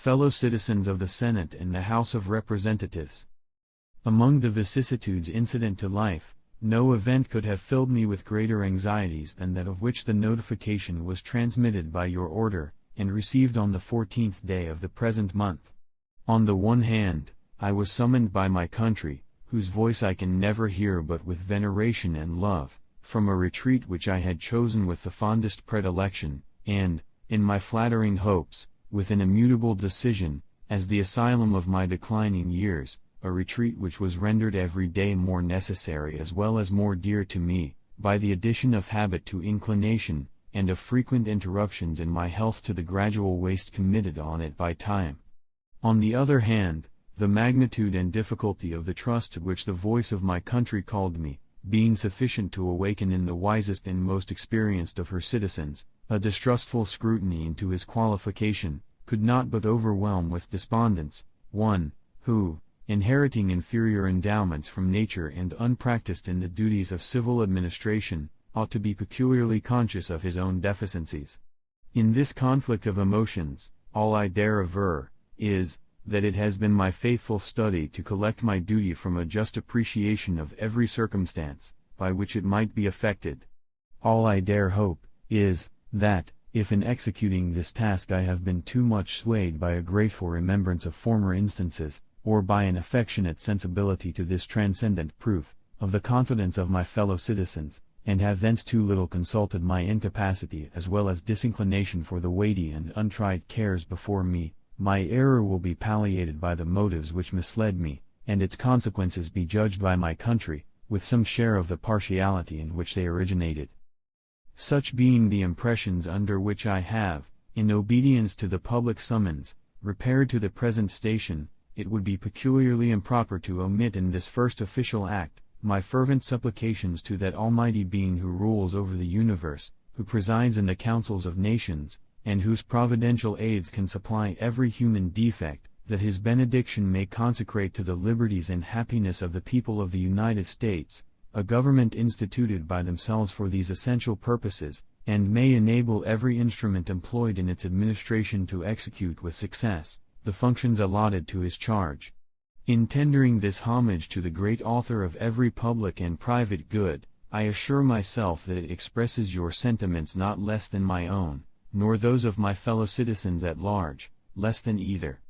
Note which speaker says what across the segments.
Speaker 1: fellow citizens of the Senate and the House of Representatives. Among the vicissitudes incident to life, no event could have filled me with greater anxieties than that of which the notification was transmitted by your order, and received on the 14th day of the present month. On the one hand, I was summoned by my country, whose voice I can never hear but with veneration and love, from a retreat which I had chosen with the fondest predilection, and, in my flattering hopes, with an immutable decision, as the asylum of my declining years, a retreat which was rendered every day more necessary as well as more dear to me, by the addition of habit to inclination, and of frequent interruptions in my health to the gradual waste committed on it by time. On the other hand, the magnitude and difficulty of the trust to which the voice of my country called me, being sufficient to awaken in the wisest and most experienced of her citizens, a distrustful scrutiny into his qualification, could not but overwhelm with despondence, one, who, inheriting inferior endowments from nature and unpracticed in the duties of civil administration, ought to be peculiarly conscious of his own deficiencies. In this conflict of emotions, all I dare aver, is, that it has been my faithful study to collect my duty from a just appreciation of every circumstance, by which it might be affected. All I dare hope, is, that, if in executing this task I have been too much swayed by a grateful remembrance of former instances, or by an affectionate sensibility to this transcendent proof, of the confidence of my fellow citizens, and have thence too little consulted my incapacity as well as disinclination for the weighty and untried cares before me, my error will be palliated by the motives which misled me, and its consequences be judged by my country, with some share of the partiality in which they originated. Such being the impressions under which I have, in obedience to the public summons, repaired to the present station, it would be peculiarly improper to omit in this first official act, my fervent supplications to that Almighty Being who rules over the universe, who presides in the councils of nations, and whose providential aids can supply every human defect, that his benediction may consecrate to the liberties and happiness of the people of the United States, a government instituted by themselves for these essential purposes, and may enable every instrument employed in its administration to execute with success the functions allotted to his charge. In tendering this homage to the great author of every public and private good, I assure myself that it expresses your sentiments not less than my own, nor those of my fellow citizens at large, less than either.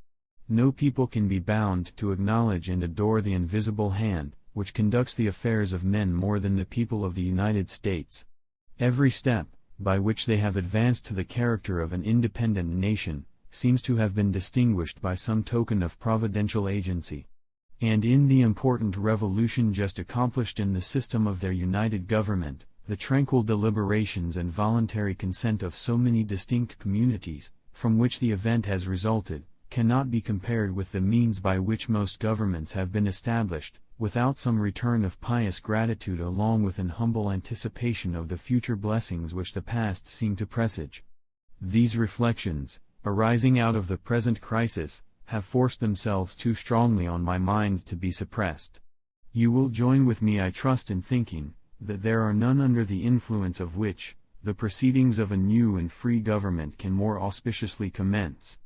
Speaker 1: No people can be bound to acknowledge and adore the invisible hand, which conducts the affairs of men more than the people of the United States. Every step, by which they have advanced to the character of an independent nation, seems to have been distinguished by some token of providential agency. And in the important revolution just accomplished in the system of their united government, the tranquil deliberations and voluntary consent of so many distinct communities, from which the event has resulted, cannot be compared with the means by which most governments have been established, without some return of pious gratitude along with an humble anticipation of the future blessings which the past seem to presage. These reflections, arising out of the present crisis, have forced themselves too strongly on my mind to be suppressed. You will join with me, I trust, in thinking, that there are none under the influence of which, the proceedings of a new and free government can more auspiciously commence.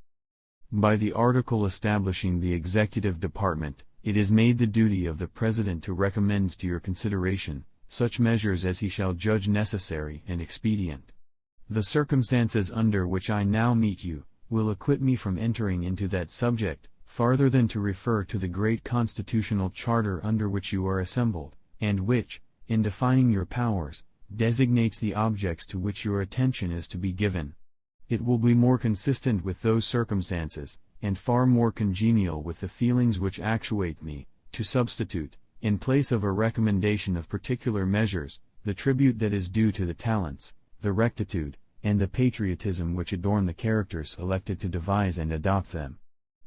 Speaker 1: By the article establishing the executive department, it is made the duty of the President to recommend to your consideration such measures as he shall judge necessary and expedient. The circumstances under which I now meet you, will acquit me from entering into that subject, farther than to refer to the great constitutional charter under which you are assembled, and which, in defining your powers, designates the objects to which your attention is to be given. It will be more consistent with those circumstances, and far more congenial with the feelings which actuate me, to substitute, in place of a recommendation of particular measures, the tribute that is due to the talents, the rectitude, and the patriotism which adorn the characters elected to devise and adopt them.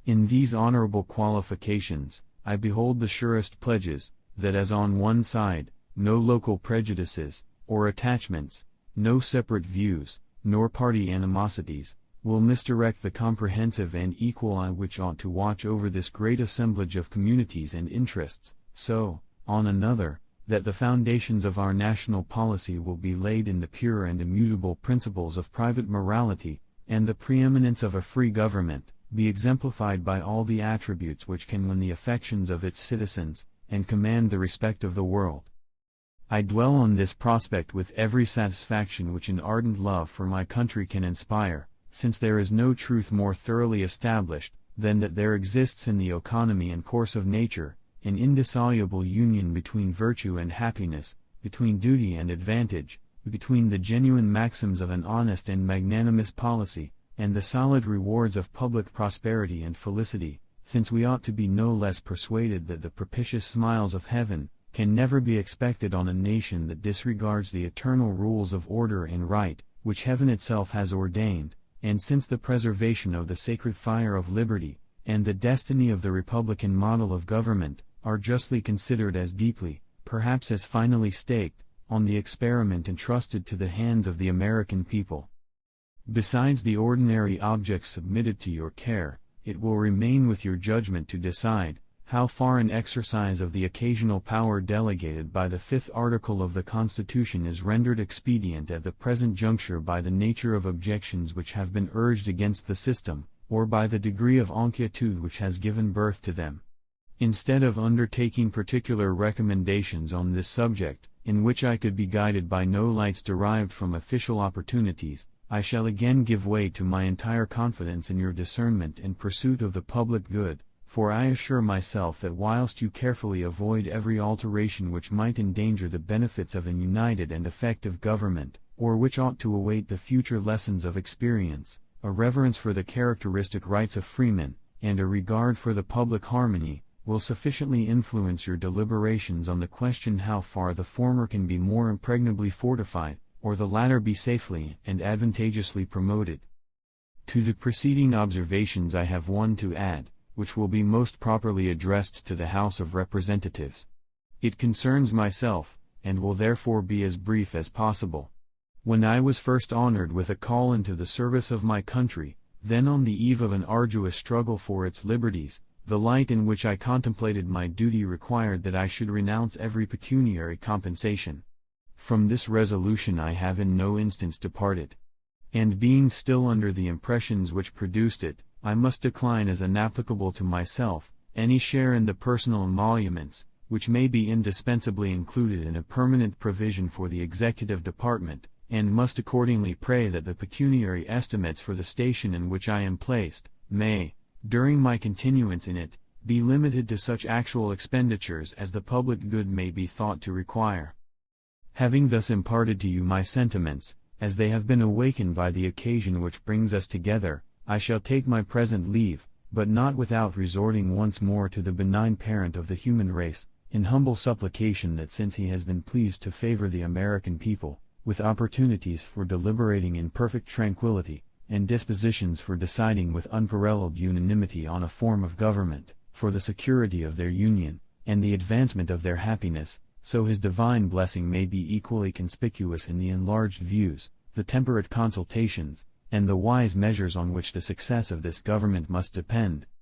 Speaker 1: In these honorable qualifications, I behold the surest pledges, that as on one side, no local prejudices, or attachments, no separate views, nor party animosities, will misdirect the comprehensive and equal eye which ought to watch over this great assemblage of communities and interests, so, on another, that the foundations of our national policy will be laid in the pure and immutable principles of private morality, and the preeminence of a free government, be exemplified by all the attributes which can win the affections of its citizens, and command the respect of the world. I dwell on this prospect with every satisfaction which an ardent love for my country can inspire, since there is no truth more thoroughly established, than that there exists in the economy and course of nature, an indissoluble union between virtue and happiness, between duty and advantage, between the genuine maxims of an honest and magnanimous policy, and the solid rewards of public prosperity and felicity, since we ought to be no less persuaded that the propitious smiles of heaven can never be expected on a nation that disregards the eternal rules of order and right, which heaven itself has ordained, and since the preservation of the sacred fire of liberty, and the destiny of the republican model of government, are justly considered as deeply, perhaps as finally staked, on the experiment entrusted to the hands of the American people. Besides the ordinary objects submitted to your care, it will remain with your judgment to decide how far an exercise of the occasional power delegated by the Fifth Article of the Constitution is rendered expedient at the present juncture by the nature of objections which have been urged against the system, or by the degree of inquietude which has given birth to them. Instead of undertaking particular recommendations on this subject, in which I could be guided by no lights derived from official opportunities, I shall again give way to my entire confidence in your discernment and pursuit of the public good, for I assure myself that whilst you carefully avoid every alteration which might endanger the benefits of an united and effective government, or which ought to await the future lessons of experience, a reverence for the characteristic rights of freemen, and a regard for the public harmony, will sufficiently influence your deliberations on the question how far the former can be more impregnably fortified, or the latter be safely and advantageously promoted. To the preceding observations I have one to add, which will be most properly addressed to the House of Representatives. It concerns myself, and will therefore be as brief as possible. When I was first honored with a call into the service of my country, then on the eve of an arduous struggle for its liberties, the light in which I contemplated my duty required that I should renounce every pecuniary compensation. From this resolution I have in no instance departed. And being still under the impressions which produced it, I must decline as inapplicable to myself, any share in the personal emoluments, which may be indispensably included in a permanent provision for the executive department, and must accordingly pray that the pecuniary estimates for the station in which I am placed, may, during my continuance in it, be limited to such actual expenditures as the public good may be thought to require. Having thus imparted to you my sentiments, as they have been awakened by the occasion which brings us together, I shall take my present leave, but not without resorting once more to the benign parent of the human race, in humble supplication that since he has been pleased to favor the American people, with opportunities for deliberating in perfect tranquility, and dispositions for deciding with unparalleled unanimity on a form of government, for the security of their union, and the advancement of their happiness, so his divine blessing may be equally conspicuous in the enlarged views, the temperate consultations, and the wise measures on which the success of this government must depend,